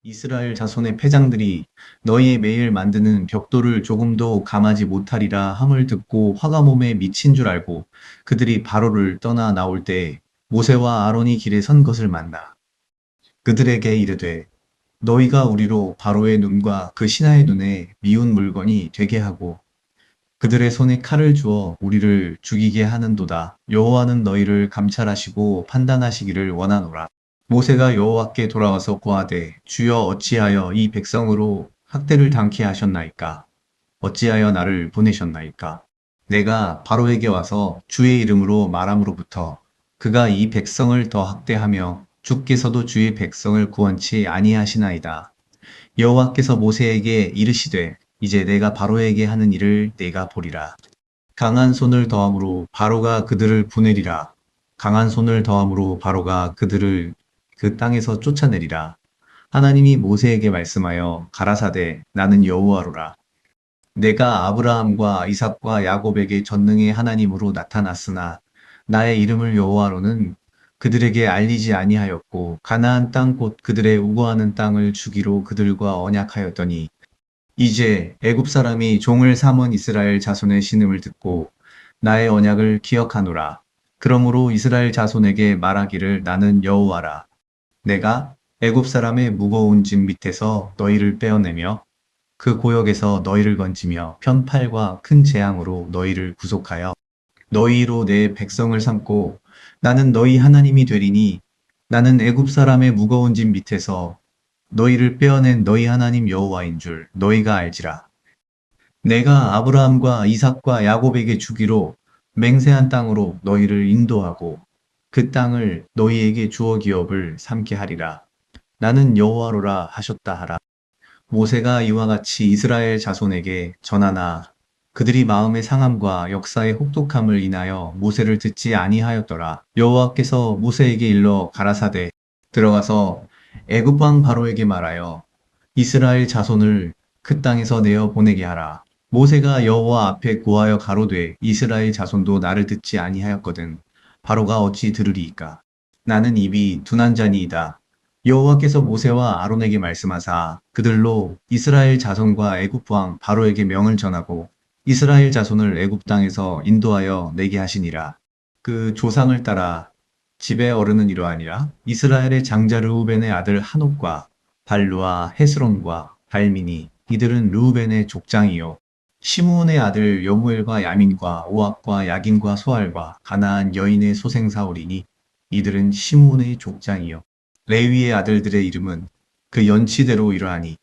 이스라엘 자손의 패장들이 너희의 매일 만드는 벽돌을 조금도 감하지 못하리라 함을 듣고 화가 몸에 미친 줄 알고 그들이 바로를 떠나 나올 때 모세와 아론이 길에 선 것을 만나 그들에게 이르되 너희가 우리로 바로의 눈과 그 신하의 눈에 미운 물건이 되게 하고 그들의 손에 칼을 주어 우리를 죽이게 하는도다. 여호와는 너희를 감찰하시고 판단하시기를 원하노라. 모세가 여호와께 돌아와서 고하되 주여 어찌하여 이 백성으로 학대를 당케 하셨나이까? 어찌하여 나를 보내셨나이까? 내가 바로에게 와서 주의 이름으로 말함으로부터 그가 이 백성을 더 학대하며 주께서도 주의 백성을 구원치 아니하시나이다. 여호와께서 모세에게 이르시되 이제 내가 바로에게 하는 일을 내가 보리라. 강한 손을 더함으로 바로가 그들을 보내리라. 강한 손을 더함으로 바로가 그들을 그 땅에서 쫓아내리라. 하나님이 모세에게 말씀하여 가라사대 나는 여호와로라. 내가 아브라함과 이삭과 야곱에게 전능의 하나님으로 나타났으나 나의 이름을 여호와로는 그들에게 알리지 아니하였고 가나안 땅 곧 그들의 우거하는 땅을 주기로 그들과 언약하였더니 이제 애굽 사람이 종을 삼은 이스라엘 자손의 신음을 듣고 나의 언약을 기억하노라. 그러므로 이스라엘 자손에게 말하기를 나는 여호와라. 내가 애굽 사람의 무거운 짐 밑에서 너희를 빼어내며 그 고역에서 너희를 건지며 편팔과 큰 재앙으로 너희를 구속하여 너희로 내 백성을 삼고 나는 너희 하나님이 되리니 나는 애굽 사람의 무거운 짐 밑에서 너희를 빼어낸 너희 하나님 여호와인 줄 너희가 알지라. 내가 아브라함과 이삭과 야곱에게 주기로 맹세한 땅으로 너희를 인도하고 그 땅을 너희에게 주어 기업을 삼게 하리라. 나는 여호와로라 하셨다 하라. 모세가 이와 같이 이스라엘 자손에게 전하나 그들이 마음의 상함과 역사의 혹독함을 인하여 모세를 듣지 아니하였더라. 여호와께서 모세에게 일러 가라사대 들어가서 애굽 왕 바로에게 말하여 이스라엘 자손을 그 땅에서 내어 보내게 하라. 모세가 여호와 앞에 고하여 가로되 이스라엘 자손도 나를 듣지 아니하였거든. 바로가 어찌 들으리이까? 나는 입이 둔한 자니이다. 여호와께서 모세와 아론에게 말씀하사 그들로 이스라엘 자손과 애굽 왕 바로에게 명을 전하고 이스라엘 자손을 애굽 땅에서 인도하여 내게 하시니라. 그 조상을 따라 집의 어른은 이러하니라. 이스라엘의 장자 르우벤의 아들 한옥과 발루와 헤스론과 발민이 이들은 르우벤의 족장이요. 시므온의 아들 여무엘과 야민과 오압과 야긴과 소알과 가나안 여인의 소생 사울이니 이들은 시므온의 족장이요. 레위의 아들들의 이름은 그 연치대로 이러하니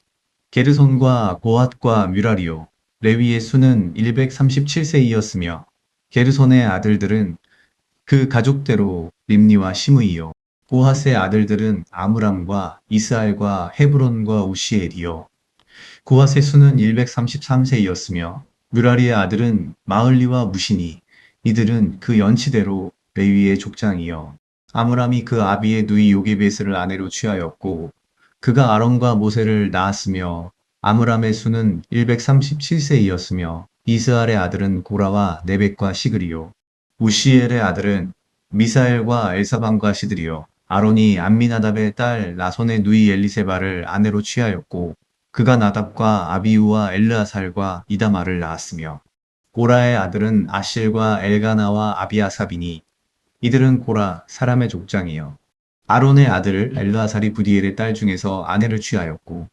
게르손과 고핫과 뮤라리요. 레위의 수는 137세이었으며 게르손의 아들들은 그 가족대로 림니와 시므이요. 고핫의 아들들은 아므람과 이스알과 헤브론과 우시엘이요. 고핫의 수는 133세이었으며 뮤라리의 아들은 마을리와 무시니 이들은 그 연치대로 레위의 족장이요. 아므람이 그 아비의 누이 요게베스를 아내로 취하였고 그가 아론과 모세를 낳았으며 아므람의 수는 137세이었으며 이스알의 아들은 고라와 네벡과 시그리요. 우시엘의 아들은 미사엘과 엘사반과 시드리요. 아론이 암미나답의 딸 나손의 누이 엘리세바를 아내로 취하였고 그가 나답과 아비우와 엘르아살과 이다말을 낳았으며 고라의 아들은 아실과 엘가나와 아비아삽이니 이들은 고라 사람의 족장이요. 아론의 아들 엘르아살이 부디엘의 딸 중에서 아내를 취하였고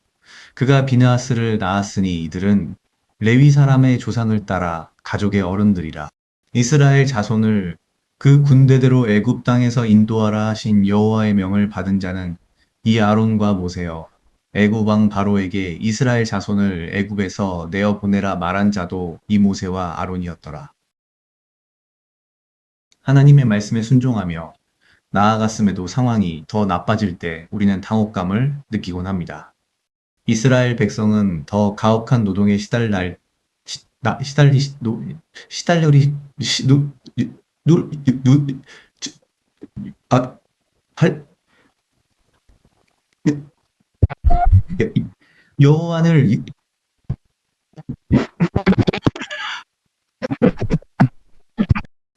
그가 비느하스를 낳았으니 이들은 레위 사람의 조상을 따라 가족의 어른들이라. 이스라엘 자손을 그 군대대로 애굽 땅에서 인도하라 하신 여호와의 명을 받은 자는 이 아론과 모세여. 애굽 왕 바로에게 이스라엘 자손을 애굽에서 내어 보내라 말한 자도 이 모세와 아론이었더라. 하나님의 말씀에 순종하며 나아갔음에도 상황이 더 나빠질 때 우리는 당혹감을 느끼곤 합니다. 이스라엘 백성은 더 가혹한 노동에 시달려리, 시, 누, 누, 누, 아, 할, 여호와를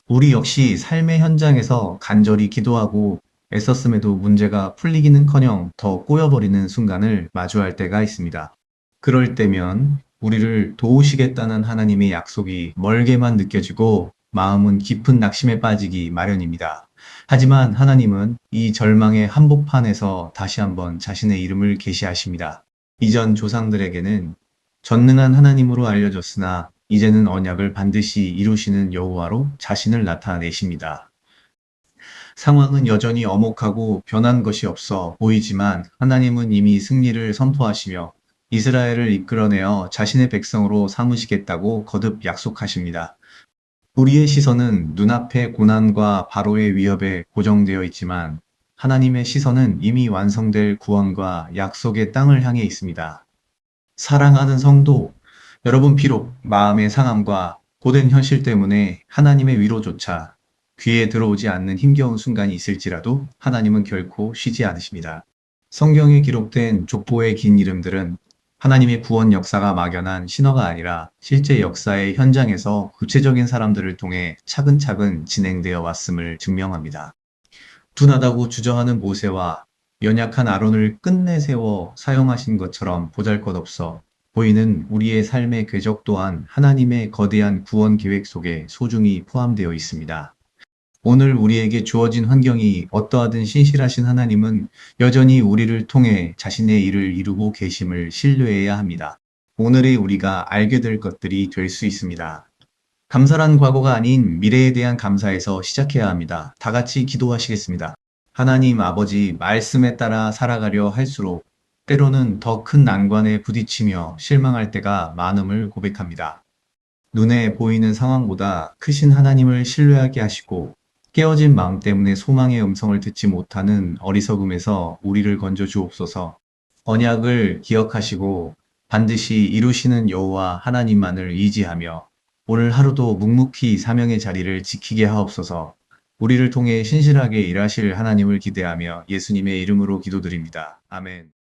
우리 역시 삶의 현장에서 간절히 기도하고 애썼음에도 문제가 풀리기는커녕 더 꼬여버리는 순간을 마주할 때가 있습니다. 그럴 때면 우리를 도우시겠다는 하나님의 약속이 멀게만 느껴지고 마음은 깊은 낙심에 빠지기 마련입니다. 하지만 하나님은 이 절망의 한복판에서 다시 한번 자신의 이름을 계시하십니다. 이전 조상들에게는 전능한 하나님으로 알려졌으나 이제는 언약을 반드시 이루시는 여호와로 자신을 나타내십니다. 상황은 여전히 엄혹하고 변한 것이 없어 보이지만 하나님은 이미 승리를 선포하시며 이스라엘을 이끌어내어 자신의 백성으로 삼으시겠다고 거듭 약속하십니다. 우리의 시선은 눈앞의 고난과 바로의 위협에 고정되어 있지만 하나님의 시선은 이미 완성될 구원과 약속의 땅을 향해 있습니다. 사랑하는 성도, 여러분 비록 마음의 상함과 고된 현실 때문에 하나님의 위로조차 귀에 들어오지 않는 힘겨운 순간이 있을지라도 하나님은 결코 쉬지 않으십니다. 성경에 기록된 족보의 긴 이름들은 하나님의 구원 역사가 막연한 신화가 아니라 실제 역사의 현장에서 구체적인 사람들을 통해 차근차근 진행되어 왔음을 증명합니다. 둔하다고 주저하는 모세와 연약한 아론을 끝내 세워 사용하신 것처럼 보잘것없어 보이는 우리의 삶의 궤적 또한 하나님의 거대한 구원 계획 속에 소중히 포함되어 있습니다. 오늘 우리에게 주어진 환경이 어떠하든 신실하신 하나님은 여전히 우리를 통해 자신의 일을 이루고 계심을 신뢰해야 합니다. 오늘의 우리가 알게 될 것들이 될 수 있습니다. 감사란 과거가 아닌 미래에 대한 감사에서 시작해야 합니다. 다 같이 기도하시겠습니다. 하나님 아버지, 말씀에 따라 살아가려 할수록 때로는 더 큰 난관에 부딪히며 실망할 때가 많음을 고백합니다. 눈에 보이는 상황보다 크신 하나님을 신뢰하게 하시고 깨어진 마음 때문에 소망의 음성을 듣지 못하는 어리석음에서 우리를 건져 주옵소서. 언약을 기억하시고 반드시 이루시는 여호와 하나님만을 의지하며 오늘 하루도 묵묵히 사명의 자리를 지키게 하옵소서. 우리를 통해 신실하게 일하실 하나님을 기대하며 예수님의 이름으로 기도드립니다. 아멘.